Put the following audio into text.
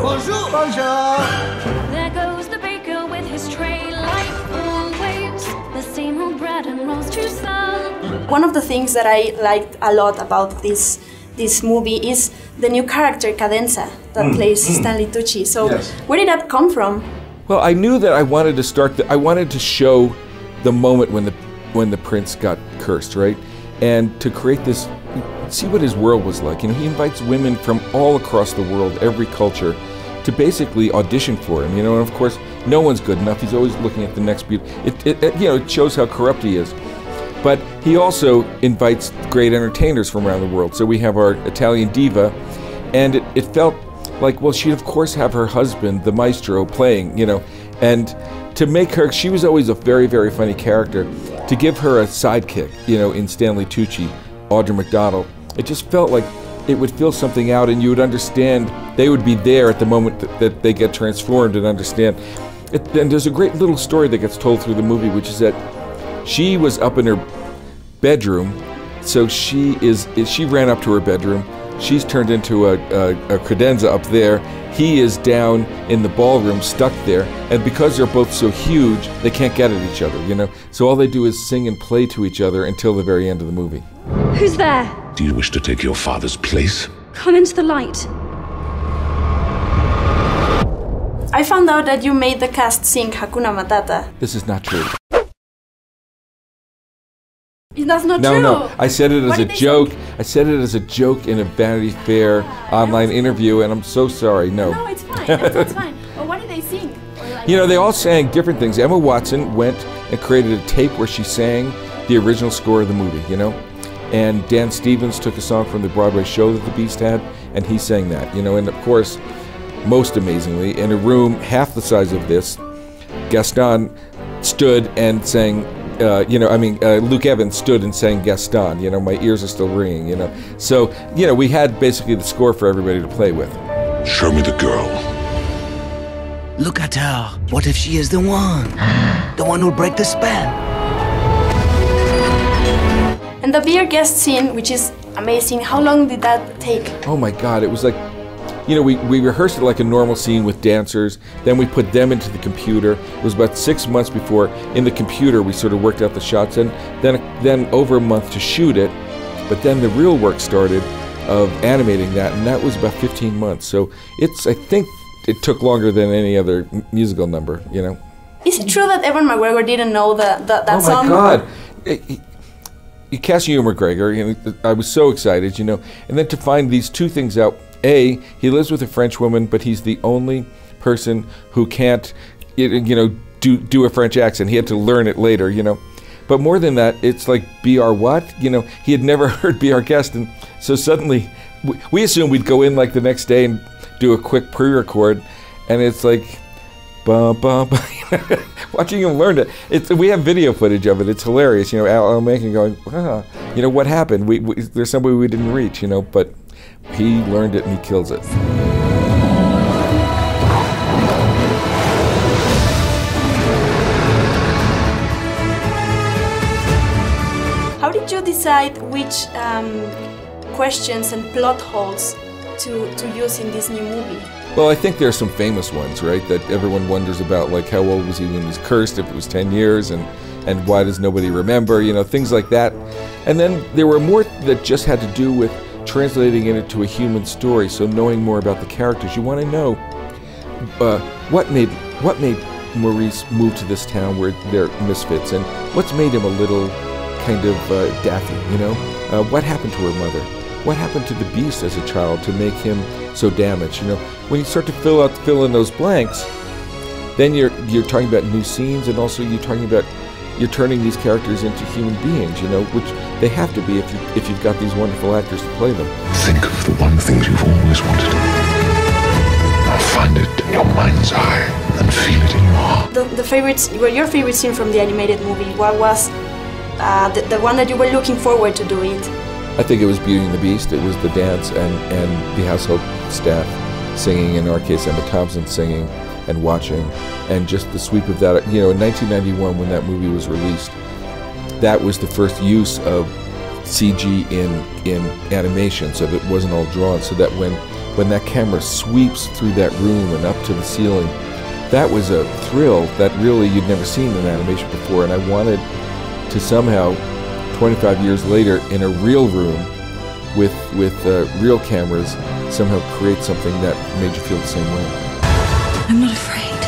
Bonjour. Bonjour. Bonjour. There goes the baker with his tray, like always. The same old bread and roast to some. One of the things that I liked a lot about this movie is the new character Cadenza that plays Stanley Tucci. So where did that come from? Well, I knew that I wanted to I wanted to show the moment when the prince got cursed, right? And to create this, see what his world was like. You know, he invites women from all across the world, every culture, to basically audition for him. You know, and of course, no one's good enough. He's always looking at the next beauty. It shows how corrupt he is. But he also invites great entertainers from around the world. So we have our Italian diva, and it felt like, well, she'd of course have her husband, the maestro, playing, you know, and to make her, she was always a very, very funny character. To give her a sidekick, you know, in Stanley Tucci, Audra McDonald, it just felt like it would fill something out, and you would understand, they would be there at the moment that they get transformed and understand. And there's a great little story that gets told through the movie, which is that she was up in her bedroom, so she ran up to her bedroom. She's turned into a credenza up there. He is down in the ballroom, stuck there, and because they're both so huge, they can't get at each other, you know? So all they do is sing and play to each other until the very end of the movie. Who's there? Do you wish to take your father's place? Come into the light. I found out that you made the cast sing Hakuna Matata. This is not true. That's not true. No, I said it as a joke. I said it as a joke in a Vanity Fair online interview, and I'm so sorry. No, it's fine. That's fine. Well, what did they sing? You know, they all sang different things. Emma Watson went and created a tape where she sang the original score of the movie, you know? And Dan Stevens took a song from the Broadway show that the Beast had, and he sang that, you know? And of course, most amazingly, in a room half the size of this, Gaston stood and sang, Luke Evans stood and sang Gaston, you know, my ears are still ringing, you know. So, you know, we had basically the score for everybody to play with. Show me the girl. Look at her. What if she is the one? The one who'll break the spell? And the beer guest scene, which is amazing, how long did that take? Oh my God, it was like, you know, we rehearsed it like a normal scene with dancers, then we put them into the computer. It was about 6 months before, in the computer, we sort of worked out the shots, and then over a month to shoot it, but then the real work started of animating that, and that was about 15 months. So I think it took longer than any other musical number, you know. Is it true that Ewan McGregor didn't know that song? Oh my God. You cast Ewan McGregor, you know, I was so excited, you know, and then to find these two things out. A, he lives with a French woman, but he's the only person who can't, you know, do a French accent. He had to learn it later, you know. But more than that, it's like, be our what? You know, he had never heard Be Our Guest, and so suddenly, we assumed we'd go in like the next day and do a quick pre-record, and it's like, bum, bum, bum. Watching him learn it. We have video footage of it. It's hilarious, you know, Al Menken going, you know, what happened? There's somebody we didn't reach, you know, but he learned it and he kills it. How did you decide which questions and plot holes to use in this new movie? Well, I think there are some famous ones, right, that everyone wonders about, like how old was he when he was cursed, if it was 10 years, and why does nobody remember, you know, things like that. And then there were more that just had to do with translating it into a human story, so knowing more about the characters. You want to know what made Maurice move to this town where they're misfits, and what's made him a little kind of daffy, you know? What happened to her mother? What happened to the Beast as a child to make him so damaged, you know? When you start to fill in those blanks, then you're talking about new scenes, and also you're turning these characters into human beings, you know, which they have to be if you've got these wonderful actors to play them. Think of the one thing you've always wanted. Now find it in your mind's eye and feel it in your heart. Your favorite scene from the animated movie, what was the one that you were looking forward to do it? I think it was Beauty and the Beast. It was the dance and the household staff singing, in our case Emma Thompson singing and watching, and just the sweep of that. You know, in 1991 when that movie was released, that was the first use of CG in animation, so that it wasn't all drawn, so that when when that camera sweeps through that room and up to the ceiling, that was a thrill that really you'd never seen in animation before, and I wanted to somehow, 25 years later, in a real room with real cameras, somehow create something that made you feel the same way. I'm not afraid.